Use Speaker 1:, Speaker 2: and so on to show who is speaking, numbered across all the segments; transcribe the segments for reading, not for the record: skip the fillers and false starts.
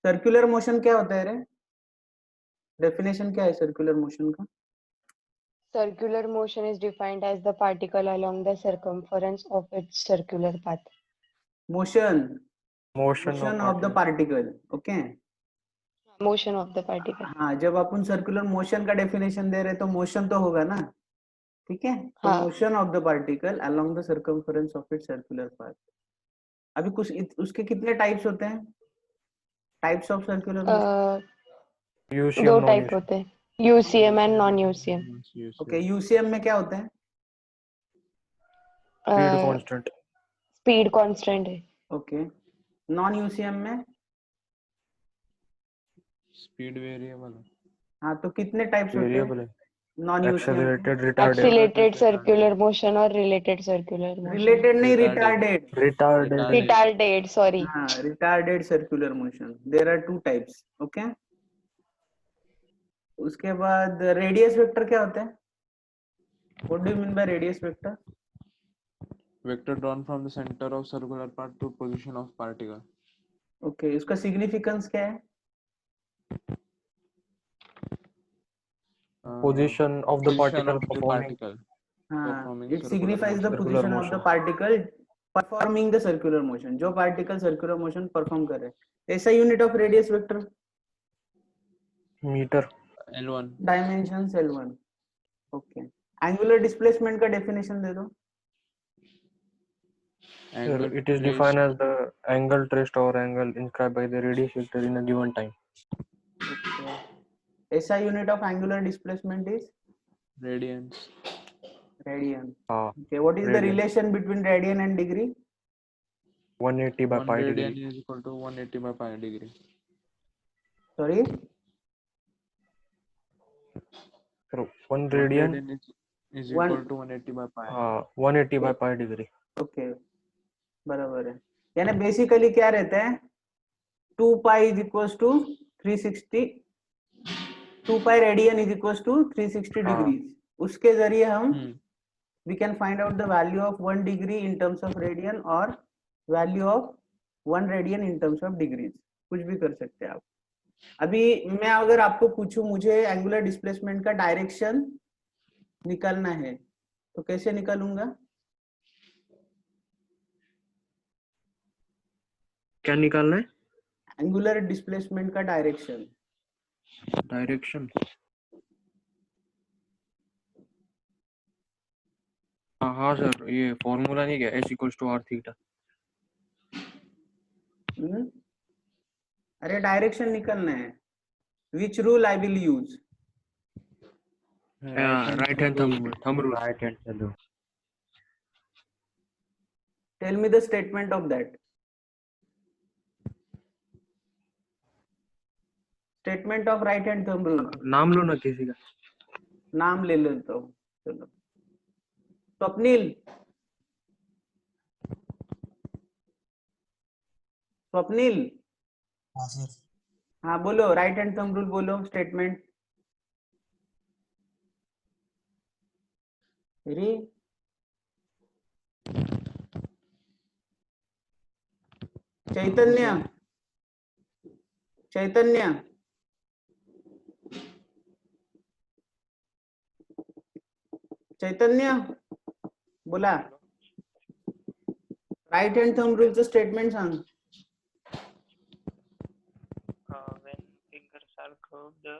Speaker 1: Circular motion क्या होता है रे? डेफिनेशन क्या है सर्कुलर मोशन का?
Speaker 2: Circular motion is defined as the particle along the circumference of its circular path.
Speaker 1: Motion
Speaker 3: Motion
Speaker 1: motion
Speaker 3: of
Speaker 1: of the particle. Okay.
Speaker 2: Motion of the particle.
Speaker 1: हाँ, जब अपन circular motion का definition दे रहे तो motion तो होगा ना, ठीक है? तो
Speaker 2: हाँ.
Speaker 1: Motion of the particle along the circumference of its circular path. अभी कुछ उसके कितने टाइप्स होते हैं? Types of circular motion.
Speaker 3: UCM,
Speaker 2: दो
Speaker 3: non
Speaker 2: टाइप होते हैं, UCM and non UCM.
Speaker 1: Okay, UCM में क्या होता है?
Speaker 3: speed constant.
Speaker 2: स्पीड कांस्टेंट है.
Speaker 1: ओके. नॉन यूसीएम में?
Speaker 4: Speed variable.
Speaker 1: हाँ, तो कितने टाइप्स होते
Speaker 3: Variable
Speaker 1: हैं
Speaker 3: है.
Speaker 1: Non UCM?
Speaker 3: Accelerated, retarded.
Speaker 2: Accelerated circular motion और रिलेटेड सर्कुलर मोशन.
Speaker 1: रिलेटेड नहीं, रिटार्डेड.
Speaker 3: Retarded.
Speaker 2: Retarded, sorry.
Speaker 1: हाँ, retarded circular motion. There are two types. Okay. उसके बाद रेडियस वेक्टर क्या होता है? What do you mean by radius vector?
Speaker 4: Vector drawn from the center of circular path to position of particle.
Speaker 1: Okay, इसका significance क्या है?
Speaker 3: Position of the
Speaker 4: Position
Speaker 3: particle
Speaker 4: of the
Speaker 3: performing.
Speaker 4: particle.
Speaker 1: हाँ,
Speaker 4: Performing
Speaker 1: it
Speaker 4: circular
Speaker 1: signifies the
Speaker 4: motion.
Speaker 1: Position of the
Speaker 3: motion.
Speaker 1: Particle performing the circular motion. जो particle circular motion perform कर रहे हैं. ऐसा unit of radius vector?
Speaker 3: Meter.
Speaker 4: L1.
Speaker 1: Dimension L1. Okay. Angular displacement का definition दे दो.
Speaker 4: Angle
Speaker 3: It is defined as the angle traced or angle inscribed by the radius vector in a given time.
Speaker 1: Okay. SI unit of angular displacement is
Speaker 4: radians.
Speaker 1: radian.
Speaker 3: Ah,
Speaker 1: Okay. What is the
Speaker 3: radian.
Speaker 1: relation between radian and degree?
Speaker 3: 180 by
Speaker 4: 1
Speaker 3: pi
Speaker 4: radian
Speaker 3: degree.
Speaker 4: is equal to 180 by pi degree.
Speaker 1: Sorry.
Speaker 3: So 1
Speaker 4: 1
Speaker 3: radian.
Speaker 4: radian is
Speaker 1: One-
Speaker 4: equal to 180 by pi.
Speaker 3: 180 by pi degree.
Speaker 1: Okay. बराबर है. यानी basically क्या रहता है? 2 pi is equals to 360. 2 pi radian is equals to 360
Speaker 3: हाँ.
Speaker 1: degrees. उसके जरिए हम
Speaker 4: Hmm.
Speaker 1: we can find out the value of 1 degree in terms of radian or value of 1 radian in terms of degrees. कुछ भी कर सकते हैं आप. अभी मैं अगर आपको पूछूं मुझे एंगुलर डिस्प्लेसमेंट का डायरेक्शन निकालना है तो कैसे निकालूंगा?
Speaker 3: क्या निकालना है?
Speaker 1: एंगुलर डिस्प्लेसमेंट का डायरेक्शन.
Speaker 3: Direction. हाँ सर, ये फॉर्मूला नहीं क्या? S equals to R theta.
Speaker 1: अरे डायरेक्शन निकालना है. Which rule I will use?
Speaker 3: Right hand thumb rule. Right hand thumb rule.
Speaker 1: Tell me the statement of that. Statement of right hand thumb rule.
Speaker 3: नाम लो ना किसी का.
Speaker 1: नाम ले लेता हूँ. चलो. स्वप्निल. स्वप्निल.
Speaker 5: हाँ सर.
Speaker 1: हाँ बोलो, राइट हैंड थंब रूल बोलो. स्टेटमेंट. अरे चैतन्य. चैतन्य. चैतन्य बोला. राइट हैंड थंब रूलचं स्टेटमेंट सांग.
Speaker 6: When fingers are curved, the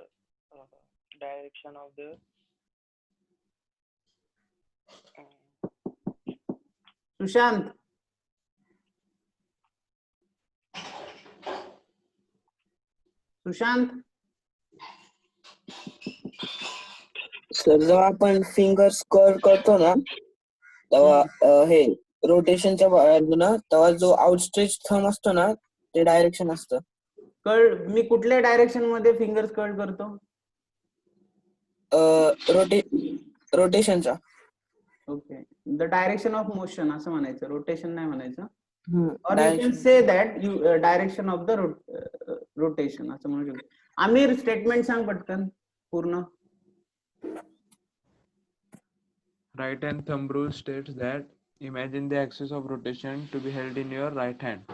Speaker 6: direction of the
Speaker 1: Sushant. Sushant.
Speaker 5: Sir जेव्हा आपण फिंगर्स कर्व करतो ना तेव्हा हे रोटेशनच्या बाजूला तेव्हा जो आउटस्ट्रेच थंब असतो ना ते डायरेक्शन असतं.
Speaker 1: कर्ल मी कुठल्या डायरेक्शन मध्ये फिंगर्स कर्ल करतो?
Speaker 5: रोटेशनच्या.
Speaker 1: Okay. The direction of motion असं म्हणायचं, रोटेशन नाही म्हणायचं. Or you
Speaker 5: Direction.
Speaker 1: Can say that you direction of the rotation असं म्हणू शकतो. आमिर स्टेटमेंट सांग पटकन पूर्ण.
Speaker 4: Right hand thumb rule states that imagine the axis of rotation to be held in your right hand.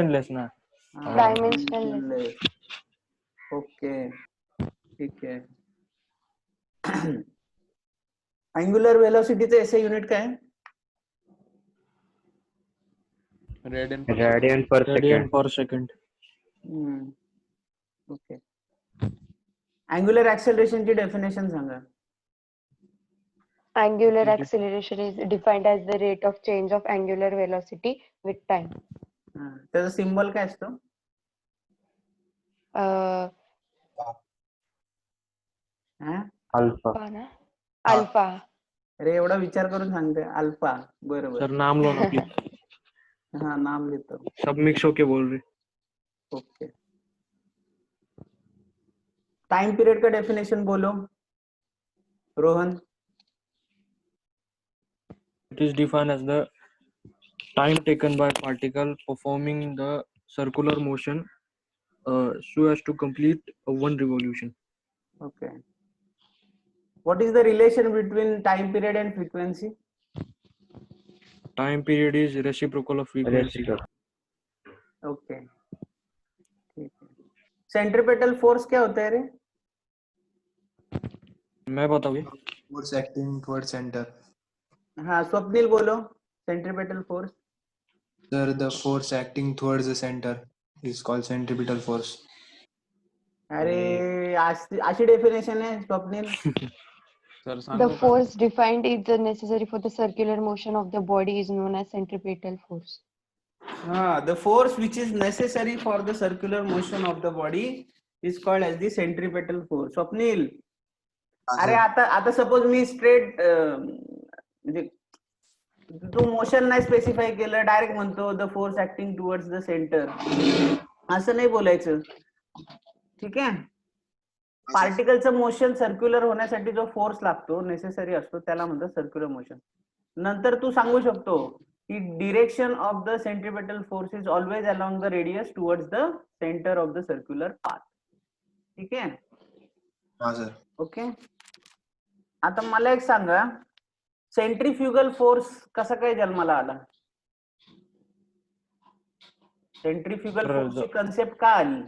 Speaker 3: Dimensionless ना.
Speaker 2: Dimensionless.
Speaker 1: Okay ठीक है. Angular वेलोसिटीचं SI unit काय आहे?
Speaker 4: Radian per
Speaker 7: Radian per
Speaker 3: radian
Speaker 7: second.
Speaker 3: Per second.
Speaker 1: Okay. Angular ऍक्सेलरेशनची definition सांगा.
Speaker 2: Angular acceleration is defined as the rate of change of angular velocity with time.
Speaker 1: त्याचा symbol काय असतो?
Speaker 2: Uh,
Speaker 1: हा?
Speaker 7: Alpha.
Speaker 2: Alpha.
Speaker 1: अरे एवढा विचार करून सांगते. अल्फा. बरोबर.
Speaker 3: सर नाम लो ना प्लीज.
Speaker 1: हाँ नाम लेता हूँ.
Speaker 3: सब मिक्स होके बोल रहे.
Speaker 1: ओके. टाइम पीरियड का डेफिनेशन बोलो Rohan.
Speaker 3: It is defined as the time taken by particle performing the circular motion so as to complete one revolution.
Speaker 1: Okay. What is the relation between time period and frequency?
Speaker 3: Time period is reciprocal of frequency.
Speaker 7: Reciprocal.
Speaker 1: Okay. ठीक है. Centripetal force क्या होता है रे?
Speaker 3: मैं बताऊँ.
Speaker 8: Force acting towards center.
Speaker 1: हाँ स्वप्निल बोलो. Centripetal force.
Speaker 8: Sir, the force acting towards the center is called centripetal force.
Speaker 1: अरे अशी डेफिनेशन आहे स्वप्निल.
Speaker 4: Sir,
Speaker 2: The
Speaker 4: सांगू का?
Speaker 2: force defined is the necessary for the circular motion of the body is known as centripetal force.
Speaker 1: हाँ, the force which is necessary for the circular motion of the body is called as the centripetal force. Swapnil. अरे आता suppose मी straight म्हणजे तू motion नाही specify केलं, direct म्हणतो the force acting towards the centre, असं नाही बोलायचं. ठीक आहे. पार्टिकलचं मोशन सर्क्युलर होण्यासाठी जो फोर्स लागतो नेसेसरी असतो त्याला म्हणतात सर्क्युलर मोशन. नंतर तू सांगू शकतो की direction of the centripetal force is always along the radius towards the centre of the circular path. ठीक आहे.
Speaker 8: हाँ सर.
Speaker 1: ओके. आता मला एक सांगा, सेंट्रीफ्युगल फोर्स कसा काय जन्माला आला? सेंट्रीफ्युगल फोर्सची कन्सेप्ट का आली?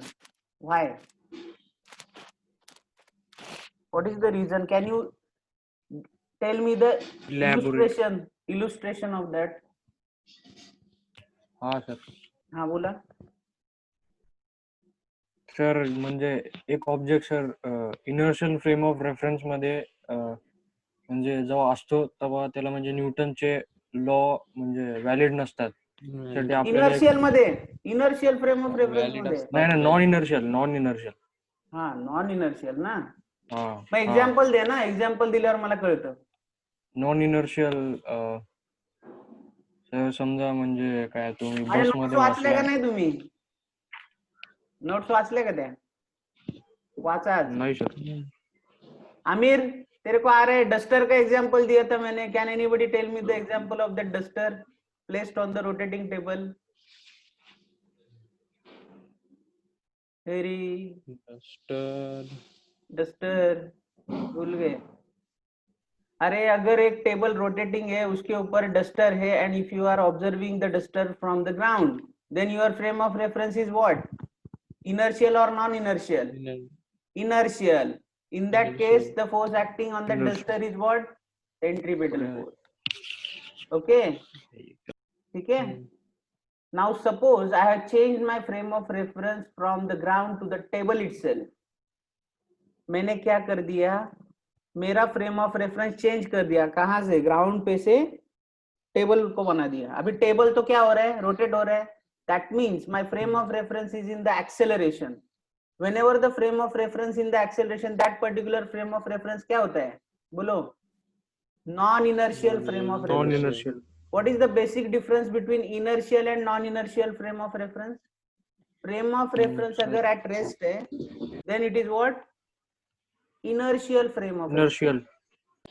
Speaker 1: Why? What is the reason? Can you tell me the illustration of that?
Speaker 3: हाँ सर.
Speaker 1: हा बोला.
Speaker 3: सर म्हणजे एक object sir inertial frame of reference मध्ये म्हणजे जेव्हा असतो तेव्हा त्याला म्हणजे न्यूटनचे लॉ म्हणजे व्हॅलिड नसतात. त्यासाठी आपल्याला
Speaker 1: इनर्शियल फ्रेम ऑफ रेफरन्स मध्ये
Speaker 3: नाही नॉन इनर्शियल.
Speaker 1: हा नॉन इनर्शियल ना.
Speaker 3: हा
Speaker 1: मग एक्झाम्पल दे ना. एक्झाम्पल दिल्यावर मला कळतं.
Speaker 3: नॉन इनर्शियल समजा म्हणजे काय तुम्ही बस
Speaker 1: नोट्स
Speaker 3: मध्ये
Speaker 1: वाचले का
Speaker 3: बसला.
Speaker 1: नाही तुम्ही? नोट्स वाचले का त्या? वाचा.
Speaker 3: नाही सर.
Speaker 1: आमिर तेरे को आ रहा है? डस्टर का एग्जाम्पल दिया था मैंने. Can anybody tell me the example of that duster placed on the rotating table? Very
Speaker 4: Duster.
Speaker 1: Duster भूल गए। अरे अगर एक टेबल रोटेटिंग है उसके ऊपर डस्टर है and if you are observing the duster from the ground then your frame of reference is what? Inertial or non-inertial?
Speaker 4: Iner-
Speaker 1: Inertial. In that case,
Speaker 4: Inertial.
Speaker 1: the force acting on the
Speaker 3: Inertial.
Speaker 1: duster is what? Centripetal
Speaker 4: Yeah.
Speaker 1: force. Okay. ठीक है?
Speaker 4: Hmm.
Speaker 1: Now suppose I have changed my frame of reference from the ground to the table itself. मैंने क्या कर दिया? मेरा frame of reference change कर दिया। कहां से? ग्राउंड पे से टेबल को बना दिया। अभी टेबल तो क्या हो रहा है? रोटेट हो रहा है। That means my frame of reference is in the acceleration. Whenever the frame of reference in the acceleration, that particular frame of reference क्या होता है? बोलो। Non-inertial frame of reference.
Speaker 3: Non-inertial.
Speaker 1: What is the basic difference between inertial and non-inertial frame of reference? Frame of reference अगर at rest है, then it is what? Inertial frame of reference.
Speaker 3: Inertial.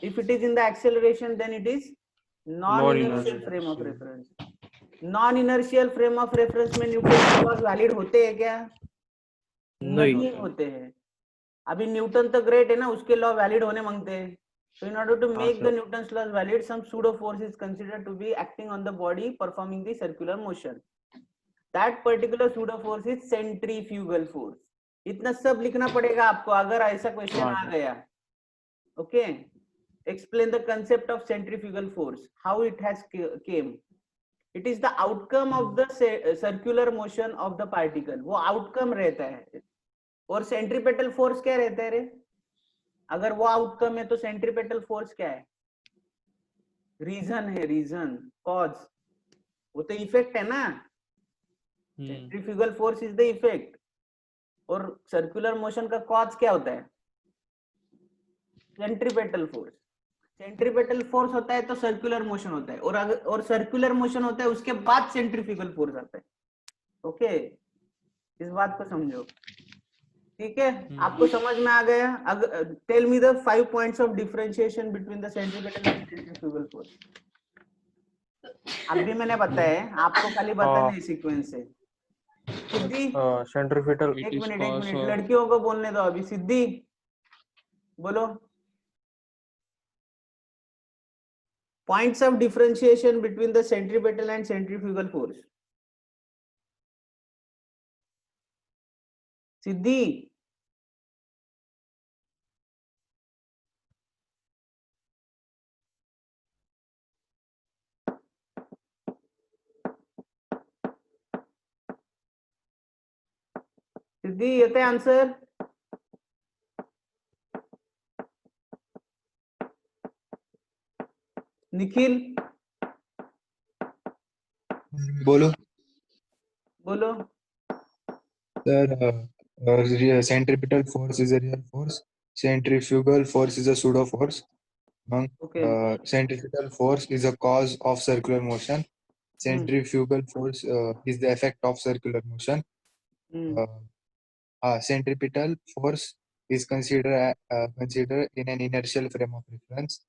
Speaker 1: If it is in the acceleration, then it is non-inertial
Speaker 3: Non-inertial.
Speaker 1: frame of reference. Non-inertial frame of reference में Newton के laws valid होते हैं क्या? नहीं होते हैं। अभी न्यूटन तो ग्रेट है ना, उसके लॉ वैलिड होने मांगते हैं। So in order to make the Newton's laws valid, some pseudo force is considered to be acting on the body performing the circular motion. That particular pseudo force is centrifugal force. इतना सब लिखना पड़ेगा आपको अगर ऐसा question आ गया। Okay, explain the concept of centrifugal force, how it has came. It is the outcome of the circular motion of the particle. वो outcome रहता है। और सेंट्रीपेटल फोर्स क्या रहता है रे? अगर वो आउटकम है तो सेंट्रीपेटल फोर्स क्या है? रीजन है, रीजन, कॉज। वो तो इफेक्ट है ना। Centrifugal force is the effect और सर्कुलर मोशन का कॉज क्या होता है? Centripetal force. सेंट्रीपेटल फोर्स होता है तो सर्कुलर मोशन होता है और अगर और सर्कुलर मोशन होता है उसके बाद सेंट्रीफ्यूगल फोर्स आता है। ओके, इस बात को समझो। ठीक है, आपको समझ में आ गया? Tell me the 5 points of differentiation between the centripetal and centrifugal force. अभी मैंने बताया है, आपको खाली बताना है सीक्वेंस से। सिद्धि,
Speaker 3: Centripetal.
Speaker 1: एक मिनट, लड़कियों को बोलने दो अभी। सिद्धि बोलो, points of differentiation between the centripetal and centrifugal force. Siddhi, Siddhi येते आंसर? निखिल
Speaker 8: बोलो
Speaker 1: बोलो।
Speaker 8: sir. Centripetal force is a real force. Centrifugal force is a pseudo force.
Speaker 1: Okay,
Speaker 8: Centripetal force is a cause of circular motion. Centrifugal force is the effect of circular motion. Centripetal force is considered in an inertial frame of reference.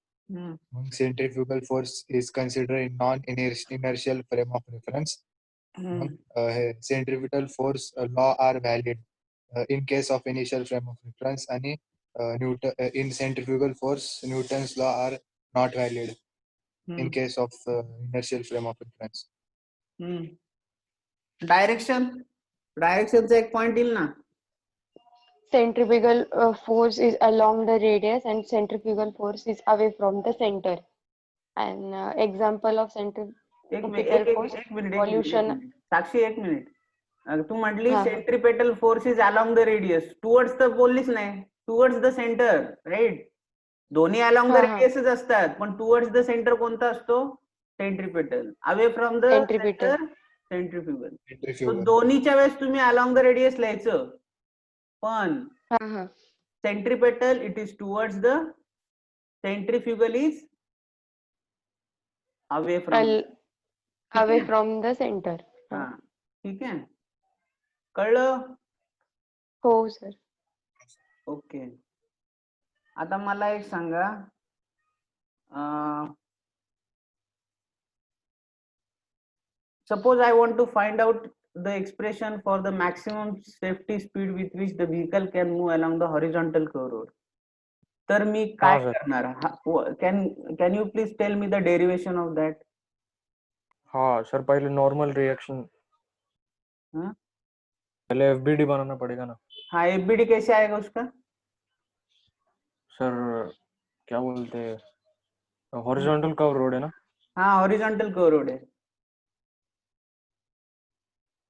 Speaker 8: Centrifugal force is considered in non-inertial frame of reference. Centripetal force law are valid in case of initial frame of reference and in centrifugal force Newton's law are not valid in case of inertial frame of reference.
Speaker 1: Direction, डायरेक्शनचा एक point येईल ना?
Speaker 2: Centrifugal force is along the radius and centrifugal force is away from the center. And example of centrifugal force, evolution.
Speaker 1: साक्षी एक minute, तू म्हटली
Speaker 2: हा.
Speaker 1: Centripetal force is along the radius, towards the बोललीच नाही, टुवर्ड्स द सेंटर, राईट? दोन्ही along the रेडियसच असतात, पण टुवर्ड्स द सेंटर कोणता असतो? Centripetal. Away from the
Speaker 2: Centripetal.
Speaker 1: Centre centrifugal. तर
Speaker 8: Centrifugal.
Speaker 1: दोन्हीच्या वेळेस तुम्ही अलॉंग द रेडियस लिहायचं, पण centripetal it is towards the, centrifugal is away from,
Speaker 2: Away from the center.
Speaker 1: हा, ठीक आहे, कळलं?
Speaker 2: हो सर.
Speaker 1: ओके, आता मला एक सांगा, suppose I want to find out the expression for the maximum safety speed with which the vehicle can move along the horizontal curve road. तर मी काय
Speaker 3: sir.
Speaker 1: करणार? Can you please tell me the derivation of that?
Speaker 3: हाँ sir, पहले normal reaction,
Speaker 1: हाँ?
Speaker 3: पहले FBD बनाना पड़ेगा ना
Speaker 1: हाँ, FBD कैसे आएगा उसका?
Speaker 3: सर, क्या बोलते हैं, हॉरिजॉन्टल कर्व रोड है ना?
Speaker 1: हाँ, हॉरिजॉन्टल कर्व रोड है।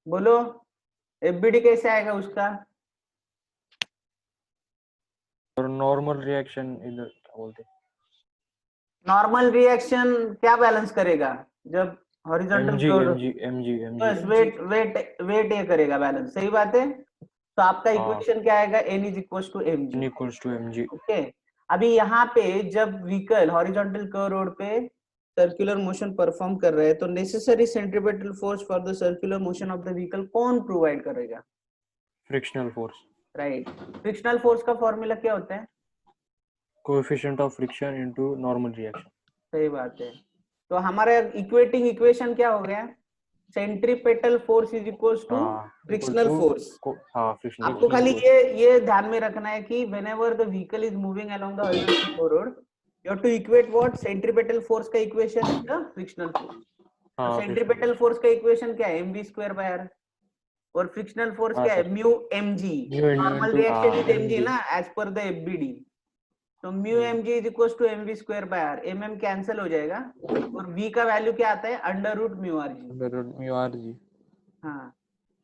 Speaker 1: बोलो, FBD कैसे आएगा उसका?
Speaker 3: और नॉर्मल रिएक्शन इधर क्या बोलते हैं,
Speaker 1: नॉर्मल रिएक्शन क्या बैलेंस करेगा जब horizontal
Speaker 3: MG
Speaker 1: curve?
Speaker 3: MG MG
Speaker 1: बस
Speaker 3: एमजी
Speaker 1: वेट ये करेगा बैलेंस, सही बात है। तो आपका
Speaker 3: हाँ।
Speaker 1: इक्वेशन क्या आएगा? N is equal to mg।
Speaker 3: Equals to mg.
Speaker 1: Okay, अभी यहाँ पे जब व्हीकल हॉरिजॉन्टल कर्व रोड पे सर्कुलर मोशन परफॉर्म कर रहे हैं तो necessary centripetal force for the circular motion of the vehicle कौन प्रोवाइड करेगा?
Speaker 3: Frictional force,
Speaker 1: right. Frictional force का फॉर्मूला क्या होता है?
Speaker 3: Coefficient of friction into normal reaction.
Speaker 1: सही बात है। तो हमारा इक्वेटिंग इक्वेशन क्या हो गया? Centripetal force is equal to frictional force.
Speaker 3: हाँ, फ्रिक्शनल
Speaker 1: आपको खाली ये ध्यान में रखना है कि whenever the vehicle is moving along the horizontal road, you have to equate what? Centripetal force का equation is the frictional force. तो centripetal force का equation क्या है? mv square by r। और frictional force क्या है? mu mg। Normal reaction is mg ना, as per the FBD। तो mu mg is equal to mv square by r। mm cancel हो जाएगा और v का वैल्यू क्या आता है? Under root mu r g.
Speaker 4: Under root mu rg.
Speaker 1: हाँ।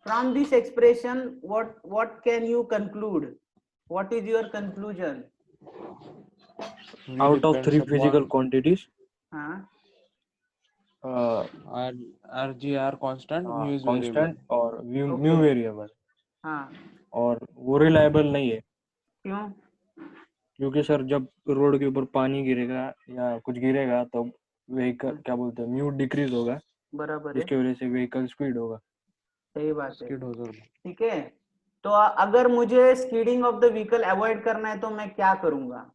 Speaker 1: From this expression, what can you conclude? What is your conclusion?
Speaker 4: V
Speaker 3: out of
Speaker 4: depends
Speaker 3: 3
Speaker 4: upon
Speaker 3: physical quantities,
Speaker 1: हाँ,
Speaker 4: rg r constant, mu is variable.
Speaker 3: Constant और mu
Speaker 1: Okay.
Speaker 3: Variable,
Speaker 1: हाँ,
Speaker 3: और वो reliable नहीं है
Speaker 1: क्यों?
Speaker 3: क्योंकि सर जब रोड के ऊपर पानी गिरेगा या कुछ गिरेगा तो व्हीकल क्या बोलते हैं, म्यू डिक्रीज होगा,
Speaker 1: बराबर है,
Speaker 3: जिसकी वजह से व्हीकल स्पीड होगा।
Speaker 1: सही बात है।
Speaker 4: Skid हो सकता है।
Speaker 1: ठीक है, तो अगर मुझे skidding of the vehicle avoid करना है तो मैं क्या करूंगा?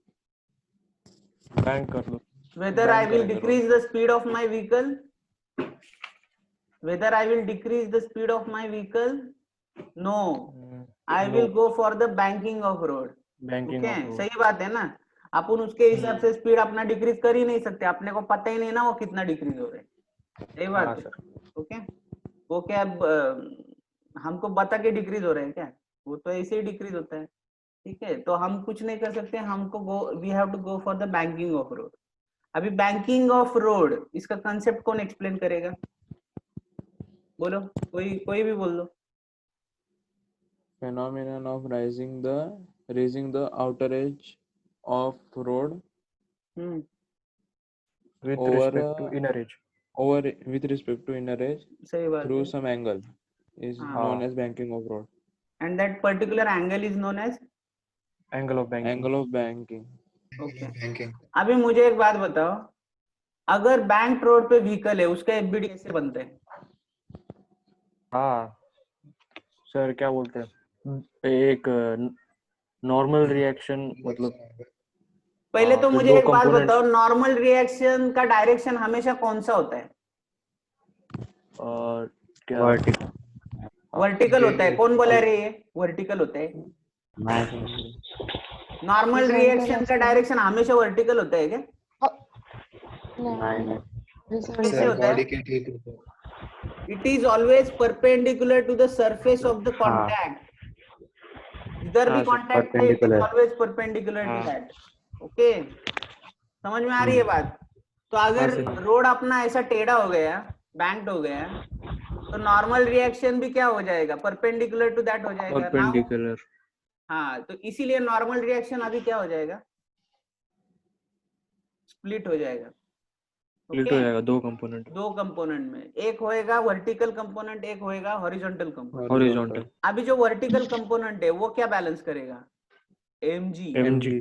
Speaker 3: बैंक कर लो।
Speaker 1: Whether I will decrease the speed of my vehicle? Whether I will decrease the speed of my vehicle? No, I will go for the banking of road.
Speaker 3: Banking
Speaker 1: okay,
Speaker 3: of road.
Speaker 1: सही बात है ना। अपन उसके हिसाब से speed अपना decrease कर ही नहीं सकते, अपने को पता ही नहीं ना वो कितना डिक्रीज हो रहा है। सही बात
Speaker 3: हाँ
Speaker 1: है।
Speaker 3: सर।
Speaker 1: ओके, वो क्या हमको बता के डिक्रीज हो रहे हैं क्या? वो तो ऐसे ही डिक्रीज होता है। ठीक है, तो हम कुछ नहीं कर सकते, हमको we have to go for the banking of road. अभी बैंकिंग ऑफ रोड इसका कंसेप्ट कौन एक्सप्लेन करेगा? बोलो, कोई भी बोल दो।
Speaker 4: Phenomenon of raising the outer edge of road
Speaker 3: with
Speaker 4: Over,
Speaker 3: respect to inner edge.
Speaker 4: over with respect to inner edge
Speaker 1: सही बात
Speaker 4: through
Speaker 1: है।
Speaker 4: some angle is
Speaker 1: हाँ।
Speaker 4: known as banking of road.
Speaker 1: And that particular angle is known as
Speaker 3: angle of banking.
Speaker 4: Angle of banking.
Speaker 1: Okay.
Speaker 8: Banking.
Speaker 1: अभी मुझे एक बात बताओ, अगर बैंक रोड पे व्हीकल है उसका एफबीडी कैसे बनता है?
Speaker 3: हाँ सर, क्या बोलते हैं, एक नॉर्मल रिएक्शन, मतलब
Speaker 1: पहले तो
Speaker 3: फिर
Speaker 1: मुझे
Speaker 3: दो
Speaker 1: एक बात
Speaker 3: components-
Speaker 1: बताओ, नॉर्मल रिएक्शन का डायरेक्शन हमेशा कौन सा होता है?
Speaker 3: और क्या
Speaker 7: वर्टिकल।
Speaker 1: वर्टिकल होता है। कौन बोला रे ये वर्टिकल होता है? नॉर्मल
Speaker 2: Horizontal
Speaker 1: रिएक्शन का
Speaker 2: ऐसे-
Speaker 1: डायरेक्शन हमेशा वर्टिकल होता है क्या?
Speaker 2: नहीं,
Speaker 1: कैसे
Speaker 2: horizontal।
Speaker 1: होता है?
Speaker 8: बॉडी के ठीक ऊपर।
Speaker 1: It is always perpendicular to the surface of the contact. जिधर भी
Speaker 3: हाँ, sir,
Speaker 1: contact है, it is
Speaker 7: perpendicular.
Speaker 1: always perpendicular to
Speaker 3: हाँ।
Speaker 1: that. Okay? समझ में आ रही है बात? तो अगर
Speaker 3: हाँ,
Speaker 1: रोड अपना ऐसा टेढ़ा हो गया, बैंक्ड हो गया, तो नॉर्मल रिएक्शन भी क्या हो जाएगा? परपेंडिकुलर टू दैट हो जाएगा। Now-
Speaker 3: perpendicular.
Speaker 1: हाँ, तो इसीलिए नॉर्मल रिएक्शन अभी क्या हो जाएगा? स्प्लिट हो जाएगा।
Speaker 3: स्प्लिट हो जाएगा दो कंपोनेंट,
Speaker 1: दो कंपोनेंट में, एक होएगा वर्टिकल कंपोनेंट, एक होएगा हॉरिजॉन्टल कंपोनेंट।
Speaker 3: हॉरिजॉन्टल।
Speaker 1: अभी जो वर्टिकल कंपोनेंट है वो क्या बैलेंस करेगा? mg।
Speaker 3: एमजी।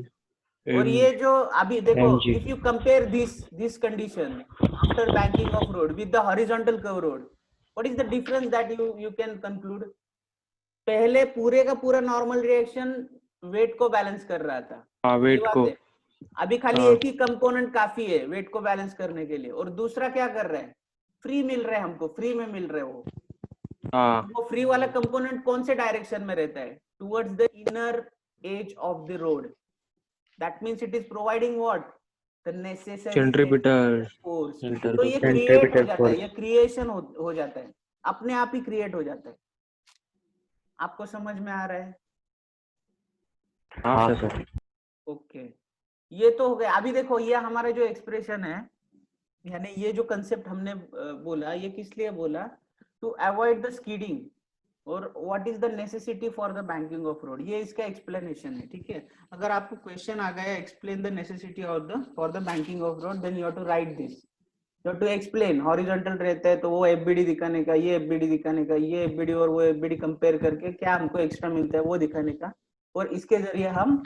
Speaker 1: और ये जो अभी देखो,
Speaker 7: mg.
Speaker 1: If you compare this condition after banking of road with the horizontal curve road, what is the difference that you can conclude? पहले पूरे का पूरा नॉर्मल रिएक्शन वेट को बैलेंस कर रहा था।
Speaker 3: हाँ,
Speaker 1: सही
Speaker 3: वेट
Speaker 1: बात
Speaker 3: को।
Speaker 1: है। अभी खाली
Speaker 3: हाँ।
Speaker 1: एक ही कंपोनेंट काफी है वेट को बैलेंस करने के लिए, और दूसरा क्या कर रहा है? फ्री मिल रहा है हमको, फ्री में मिल रहा है वो।
Speaker 3: हाँ
Speaker 1: वो फ्री वाला कंपोनेंट कौन से डायरेक्शन में रहता है? Towards the inner as of the road. That means it is providing what? The necessary
Speaker 3: centripetal
Speaker 1: force.
Speaker 3: Centre
Speaker 1: तो ये क्रिएट हो जाता है, ये क्रिएशन हो जाता है, अपने आप ही क्रिएट हो जाता है. आपको समझ में आ रहा है?
Speaker 3: हाँ सर.
Speaker 1: ओके, ये तो हो गया. अभी देखो ये हमारा जो एक्सप्रेशन है, यानी ये जो कंसेप्ट हमने बोला, ये किस लिए बोला? टू अवॉइड द स्कीडिंग और what is the necessity for the banking of road. ये इसका एक्सप्लेनेशन है. ठीक है, अगर आपको क्वेश्चन आ गया explain the necessity of the for the banking of road, then you have to write this. You have to explain. Horizontal रहता है तो वो एफबीडी दिखाने का, ये एफबीडी दिखाने का, ये एफबीडी और वो एफबीडी कंपेयर करके क्या हमको एक्स्ट्रा मिलता है वो दिखाने का, और इसके जरिए हम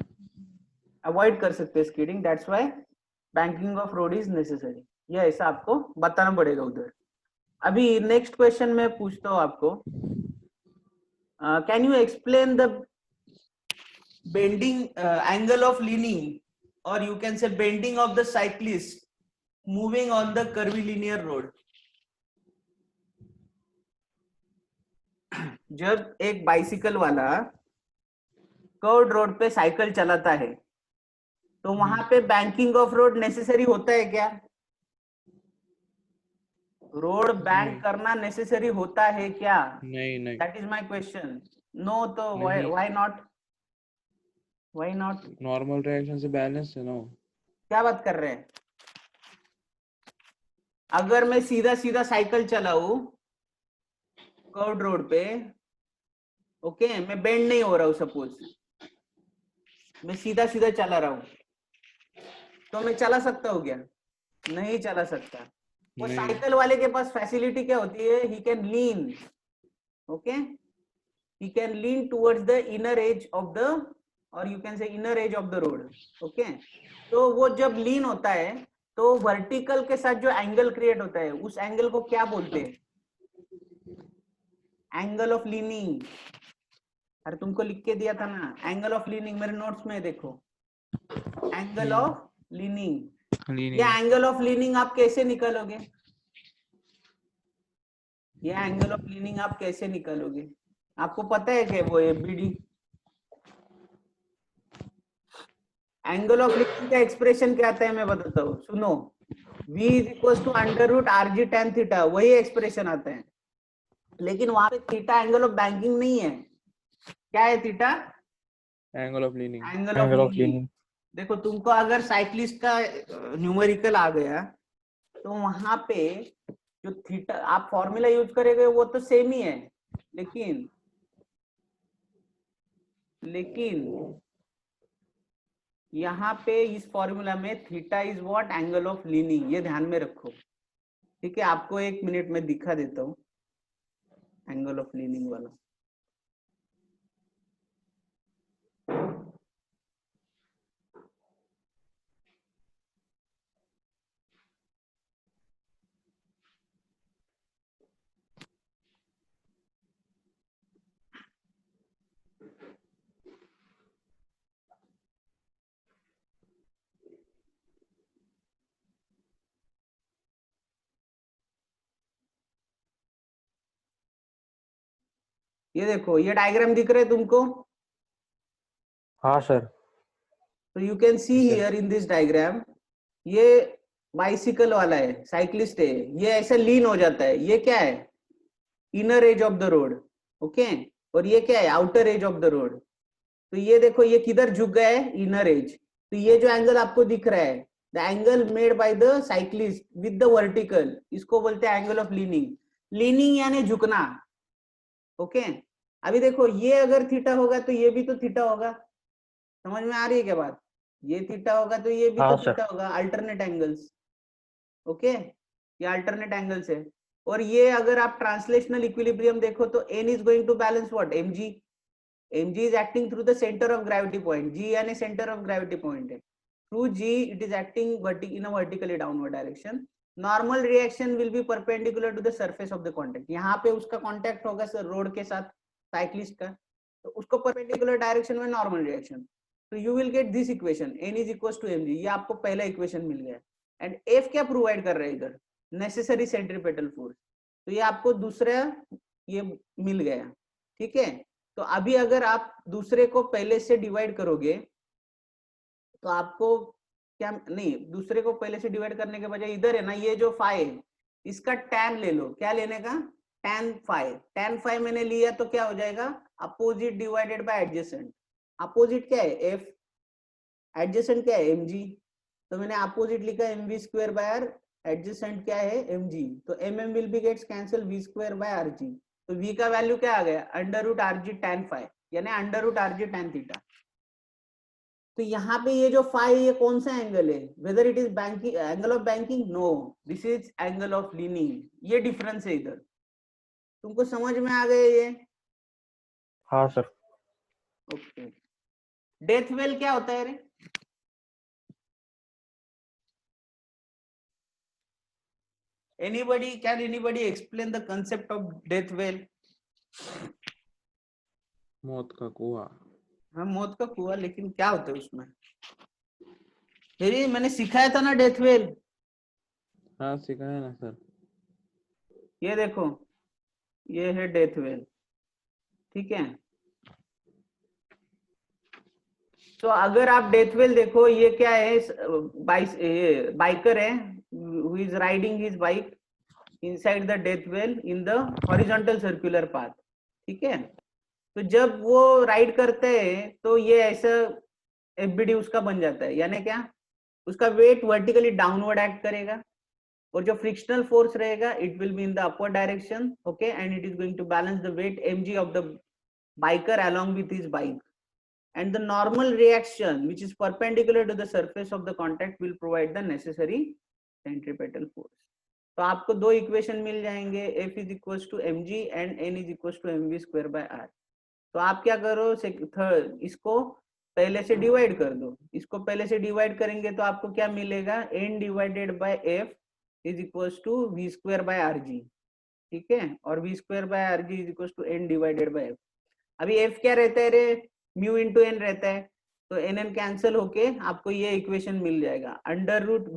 Speaker 1: अवॉइड कर सकते हैं skidding. That's why banking of road is necessary. ये ऐसा आपको बताना पड़ेगा उधर. अभी नेक्स्ट क्वेश्चन मैं पूछता हूँ आपको. Can you explain the bending angle of leaning, or you can say bending of the cyclist moving on the curvilinear road. जब एक बाइसिकल वाला कर्व्ड रोड पे साइकिल चलाता है तो वहां पे बैंकिंग ऑफ रोड नेसेसरी होता है क्या? रोड बैंक करना नेसेसरी होता है क्या?
Speaker 4: नहीं नहीं.
Speaker 1: That is my question. No, तो
Speaker 4: नहीं.
Speaker 1: Why not? Why not?
Speaker 4: Normal reaction से बैलेंस है ना.
Speaker 1: क्या बात कर रहे हैं? अगर मैं सीधा सीधा साइकिल चलाऊं कर्व्ड रोड पे, ओके, मैं बेंड नहीं हो रहा हूं, सपोज मैं सीधा सीधा चला रहा हूं, तो मैं चला सकता हूँ क्या? नहीं चला सकता. वो
Speaker 4: नहीं.
Speaker 1: साइकिल वाले के पास फैसिलिटी क्या होती है? He can lean. Okay, he can lean towards the inner edge of the, or you can say inner edge of the road. Okay, तो वो जब लीन होता है तो वर्टिकल के साथ जो एंगल क्रिएट होता है उस एंगल को क्या बोलते हैं? Angle of leaning. अरे तुमको लिख के दिया था ना, एंगल ऑफ लीनिंग मेरे नोट्स में देखो. Angle of leaning. ये एंगल ऑफ लीनिंग आप कैसे निकालोगे? ये एंगल ऑफ लीनिंग आप कैसे निकालोगे? आपको पता है क्या वो एफबीडी? एंगल ऑफ लीनिंग का एक्सप्रेशन क्या आता है मैं बताता हूँ, सुनो. v is equal to under root r g tan theta, वही एक्सप्रेशन आता है. लेकिन वहां पे थीटा एंगल ऑफ बैंकिंग नहीं है. क्या है theta?
Speaker 4: Angle of leaning.
Speaker 1: Angle of leaning. देखो तुमको अगर साइक्लिस्ट का न्यूमेरिकल आ गया तो वहां पे जो थीटा आप फॉर्मूला यूज करेंगे वो तो सेम ही है, लेकिन यहाँ पे इस फॉर्मूला में theta is what? Angle of leaning. ये ध्यान में रखो. ठीक है, आपको एक मिनट में दिखा देता हूँ एंगल ऑफ लीनिंग वाला. ये देखो, ये डायग्राम दिख रहा है तुमको?
Speaker 3: हाँ सर.
Speaker 1: तो you can see here in this diagram, ये बाइसिकल वाला है, साइक्लिस्ट है, ये ऐसा लीन हो जाता है. ये क्या है? Inner as of the road. Okay, और ये क्या है? Outer as of the road. तो ये देखो ये किधर झुक गया है? Inner as. तो ये जो एंगल आपको दिख रहा है, the angle made by the cyclist with the vertical, इसको बोलते हैं एंगल ऑफ लीनिंग. लीनिंग यानी झुकना. ओके, अभी देखो ये अगर थीटा होगा तो ये भी तो थीटा होगा. समझ में आ रही है क्या बात? ये थीटा होगा तो ये भी
Speaker 3: हाँ,
Speaker 1: तो
Speaker 3: सर.
Speaker 1: थीटा होगा. Alternate angles. ओके, ये अल्टरनेट एंगल्स है. और ये अगर आप ट्रांसलेशनल इक्विलिब्रियम देखो तो n is going to balance what? mg. mg is acting through the center of gravity point. g यानी center of gravity point है. Through g it is acting in a vertically downward direction. Normal reaction will be perpendicular to the surface of the contact. यहाँ पे उसका contact होगा sir road के साथ cyclist का, तो उसको परपेंडिकुलर डायरेक्शन में नॉर्मल रिएक्शन. तो you will get this equation, n is equal to mg. ये आपको पहला इक्वेशन मिल गया. एंड f क्या प्रोवाइड कर रहा है इधर? Necessary centripetal force. तो ये आपको दूसरा ये मिल गया, ठीक है। तो अभी अगर आप दूसरे को पहले से डिवाइड करोगे तो आपको क्या, नहीं दूसरे को पहले से डिवाइड करने के बजाय इधर है ना, ये जो फाई है इसका tan ले लो। क्या लेने का? tan phi. tan फाई मैंने लिया तो क्या हो जाएगा? Opposite divided by adjacent. Opposite क्या है? f, एडजेसेंट क्या है? mg। तो मैंने अपोजिट लिखा mv square by r, adjacent क्या है? mg। तो mm will be gets cancel v square by rg। तो v का वैल्यू क्या आ गया? Under root rg tan phi, यानी under root rg tan theta. तो यहाँ पे ये जो फाई, ये कौन सा एंगल है? Whether it is banking, angle of banking? No, this is angle of leaning. ये डिफरेंस है इधर। तुमको समझ में आ गया ये?
Speaker 3: हाँ सर।
Speaker 1: ओके। डेथ वेल क्या होता है रे? Anybody, can anybody explain the concept of death well?
Speaker 4: मौत का कुआं।
Speaker 1: हाँ, मौत का कुआं, लेकिन क्या होता है उसमें? मैंने सिखाया था ना डेथ वेल।
Speaker 4: हाँ सिखाया ना सर।
Speaker 1: ये देखो, ये है डेथ वेल, ठीक है। तो अगर आप डेथ वेल देखो, ये क्या है? बाइकर है, who is riding his bike inside the death well in the horizontal circular path, ठीक है। तो जब वो राइड करते हैं तो ये ऐसा एफबीडी उसका बन जाता है, यानी क्या? उसका वेट वर्टिकली डाउनवर्ड एक्ट करेगा और जो फ्रिक्शनल फोर्स रहेगा it will be in the upward direction, okay, and it is going to balance the weight mg of the biker along with his bike, and the normal reaction which is perpendicular to the surface of the contact will provide the necessary centripetal force. तो आपको दो equation मिल जाएंगे, F is equals to mg and n is equals to mv square by r। तो आप क्या करो, इसको पहले से डिवाइड कर दो। इसको पहले से डिवाइड करेंगे तो आपको क्या मिलेगा? n divided by f is equals to v square by rg, ठीक है। और v square by rg is equals to n divided by f। अभी f क्या रहता है रे? म्यू इंटू एन रहता है, तो एन एन कैंसिल होके आपको ये इक्वेशन मिल जाएगा। Under root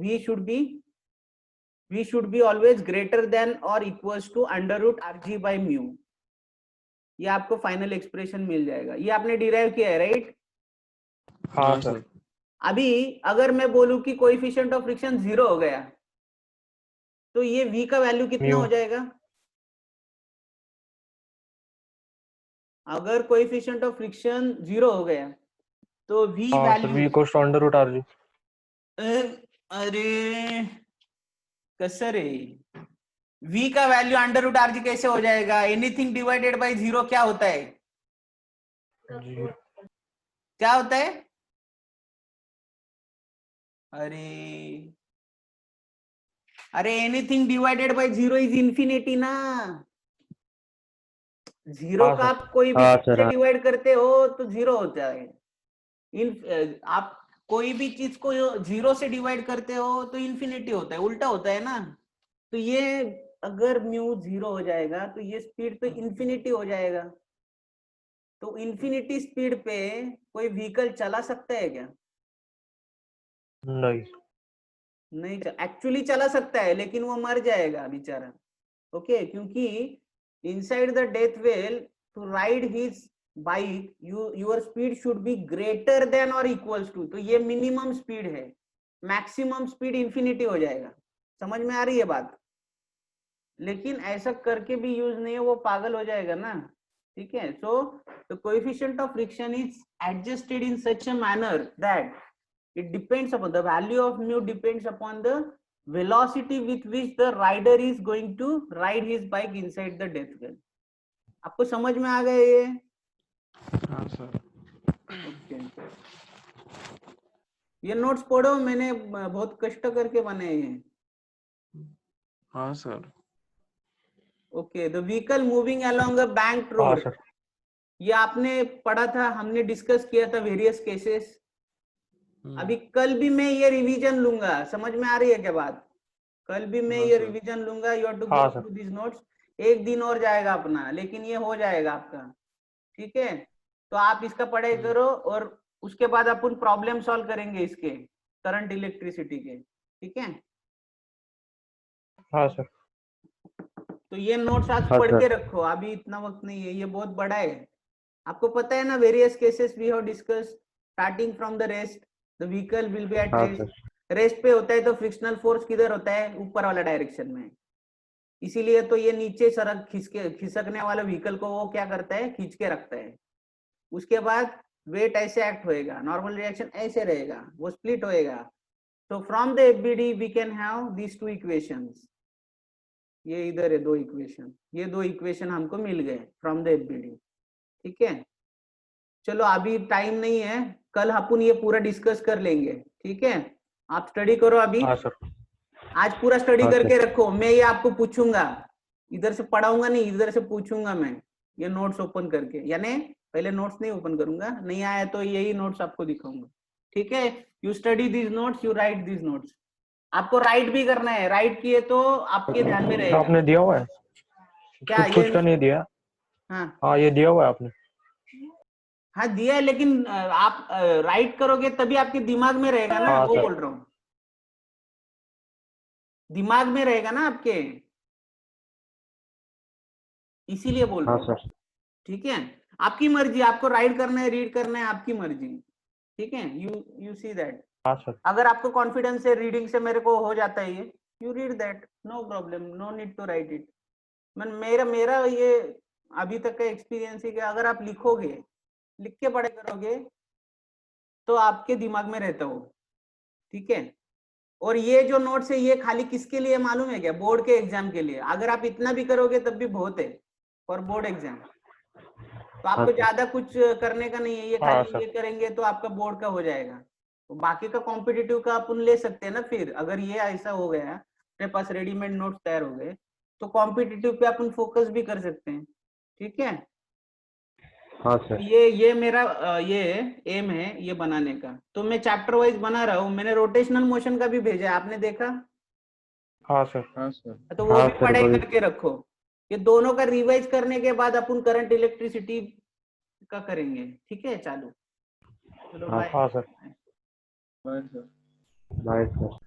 Speaker 1: v should be always greater than और equals to under root rg by mu. ये आपको फाइनल एक्सप्रेशन मिल जाएगा। ये आपने डिराइव किया है, राइट?
Speaker 3: हाँ सर।
Speaker 1: अभी अगर मैं बोलूं कि कोएफिशिएंट ऑफ फ्रिक्शन 0 हो गया तो ये v का वैल्यू कितना
Speaker 3: म्यू।
Speaker 1: हो जाएगा? अगर कोएफिशिएंट ऑफ फ्रिक्शन 0 हो गया तो v
Speaker 3: हाँ sir, v
Speaker 1: value,
Speaker 3: equals to under root r g.
Speaker 1: अरे कसर है, v का value under root r g कैसे हो जाएगा? एनीथिंग डिवाइडेड बाय 0 क्या होता है? क्या होता है? अरे anything divided by 0 is infinity ना। 0
Speaker 3: हाँ
Speaker 1: का
Speaker 3: सर।
Speaker 1: आप कोई भी
Speaker 3: हाँ
Speaker 1: चीज
Speaker 3: सर,
Speaker 1: से
Speaker 3: हाँ।
Speaker 1: डिवाइड करते हो तो 0 होता है। आप कोई भी चीज को 0 से डिवाइड करते हो तो इंफिनिटी होता है, उल्टा होता है ना। तो ये अगर म्यू 0 हो जाएगा तो ये स्पीड तो इंफिनिटी हो जाएगा। तो इंफिनिटी स्पीड पे कोई व्हीकल चला सकता है क्या?
Speaker 3: नहीं।
Speaker 1: नहीं, एक्चुअली चला सकता है लेकिन वो मर जाएगा बेचारा, ओके। क्योंकि inside the death well to ride his bike your speed should be greater than और इक्वल्स टू, तो ये मिनिमम स्पीड है, मैक्सिमम स्पीड इंफिनिटी हो जाएगा। समझ में आ रही है बात? लेकिन ऐसा करके भी यूज नहीं है, वो पागल हो जाएगा ना, ठीक है। So the coefficient of friction is adjusted in such a manner that it depends upon the value of mu depends upon the velocity with which the rider is going to ride his bike inside the death well। आपको समझ में आ गया ये?
Speaker 4: हाँ sir.
Speaker 1: Okay, ये notes पढ़ो, मैंने बहुत कष्ट करके बनाए हैं।
Speaker 4: हाँ sir.
Speaker 1: Okay, the vehicle moving along a bank
Speaker 3: हाँ
Speaker 1: रोड,
Speaker 3: सर।
Speaker 1: ये आपने पढ़ा था, हमने डिस्कस किया था वेरियस केसेस। अभी कल भी मैं ये रिवीजन लूंगा, समझ में आ रही है क्या बात? कल भी मैं
Speaker 4: हाँ
Speaker 1: ये
Speaker 4: सर।
Speaker 1: रिवीजन लूंगा। यू हैव टू
Speaker 3: हाँ
Speaker 1: गो
Speaker 3: सर।
Speaker 1: Through this notes. एक दिन और जाएगा अपना, लेकिन ये हो जाएगा आपका, ठीक है। तो आप इसका पढ़ाई करो और उसके बाद अपन प्रॉब्लम सॉल्व करेंगे इसके करंट इलेक्ट्रिसिटी के, ठीक है।
Speaker 3: हाँ सर।
Speaker 1: तो ये नोट्स आज
Speaker 7: हाँ,
Speaker 1: पढ़
Speaker 7: सर।
Speaker 1: के रखो, अभी इतना वक्त नहीं है, ये बहुत बड़ा है। आपको पता है ना, various cases we have discuss starting from the rest, the vehicle will be at
Speaker 7: हाँ,
Speaker 1: रेस्ट।
Speaker 7: सर।
Speaker 1: रेस्ट पे होता है तो फ्रिक्शनल फोर्स किधर होता है, ऊपर वाला डायरेक्शन में, इसीलिए तो ये नीचे सरक खिसकने वाला व्हीकल को वो क्या करता है, खींच के रखता है। उसके बाद वेट ऐसे एक्ट होएगा, नॉर्मल रिएक्शन ऐसे रहेगा, वो स्प्लिट होएगा। तो from the FBD we can have these two equations, ये इधर है दो इक्वेशन, ये दो इक्वेशन हमको मिल गए फ्रॉम द एफबीडी। ठीक है, चलो अभी टाइम नहीं है, कल अपन ये पूरा डिस्कस कर लेंगे। ठीक है, आप स्टडी करो अभी,
Speaker 7: हाँ, सर।
Speaker 1: आज पूरा स्टडी
Speaker 7: हाँ,
Speaker 1: करके
Speaker 7: सर।
Speaker 1: रखो। मैं ये आपको पूछूंगा, इधर से पढ़ाऊंगा नहीं, इधर से पूछूंगा मैं, ये नोट्स ओपन करके, यानी पहले नोट्स नहीं ओपन करूंगा, नहीं आया तो यही नोट्स आपको दिखाऊंगा। ठीक है, you study these notes, you right these notes. आपको राइट भी करना है, राइट किए तो आपके ध्यान में रहेगा।
Speaker 7: आपने दिया हुआ है?
Speaker 1: क्या
Speaker 7: कुछ
Speaker 1: ये?
Speaker 7: कुछ का नहीं दिया।
Speaker 1: हाँ
Speaker 7: हाँ, ये दिया हुआ है आपने।
Speaker 1: हाँ दिया है, लेकिन आप राइट करोगे तभी आपके दिमाग में रहेगा ना,
Speaker 7: हाँ,
Speaker 1: वो
Speaker 7: सर।
Speaker 1: बोल रहा हूँ, दिमाग में रहेगा ना आपके, इसीलिए बोल रहा
Speaker 7: हाँ,
Speaker 1: हूँ।
Speaker 7: सर।
Speaker 1: ठीक है, आपकी मर्जी, आपको राइट करना है रीड करना है, आपकी मर्जी। ठीक है, यू सी दैट।
Speaker 7: हाँ, सर।
Speaker 1: अगर आपको कॉन्फिडेंस है रीडिंग से मेरे को हो जाता है ये, you read that, no problem, no need to write it. मेरा मेरा ये अभी तक का एक्सपीरियंस है कि अगर आप लिखोगे, लिख के पढ़े करोगे तो आपके दिमाग में रहता हो। ठीक है, और ये जो नोट्स है ये खाली किसके लिए मालूम है क्या, बोर्ड के एग्जाम के लिए। अगर आप इतना भी करोगे तब भी बहुत है फॉर बोर्ड एग्जाम, तो
Speaker 7: हाँ,
Speaker 1: आपको
Speaker 7: सर।
Speaker 1: ज्यादा कुछ करने का नहीं है, ये
Speaker 7: हाँ,
Speaker 1: खाली
Speaker 7: सर।
Speaker 1: ये करेंगे तो आपका बोर्ड का हो जाएगा। तो बाकी का कॉम्पिटिटिव का अपन ले सकते हैं ना, फिर अगर ये ऐसा हो गया अपने पास रेडीमेड नोट्स तैयार हो गए तो कॉम्पिटिटिव पे अपन फोकस भी कर सकते हैं। ठीक है,
Speaker 7: हाँ,
Speaker 1: तो
Speaker 7: सर।
Speaker 1: ये मेरा ये एम है ये बनाने का। तो मैं चैप्टर वाइज बना रहा हूँ, मैंने रोटेशनल मोशन का भी भेजा है, आपने देखा?
Speaker 7: हाँ, सर।
Speaker 4: हाँ सर।
Speaker 1: तो वो
Speaker 7: हाँ,
Speaker 1: भी
Speaker 7: सर,
Speaker 1: पढ़ाई
Speaker 7: वही।
Speaker 1: करके रखो। ये दोनों का रिवाइज करने के बाद अपन करंट इलेक्ट्रिसिटी का करेंगे। ठीक है, चालू, चलो
Speaker 7: हाँ,
Speaker 1: बाय।
Speaker 7: हाँ, sir.
Speaker 4: Bye sir.
Speaker 7: Bye, sir.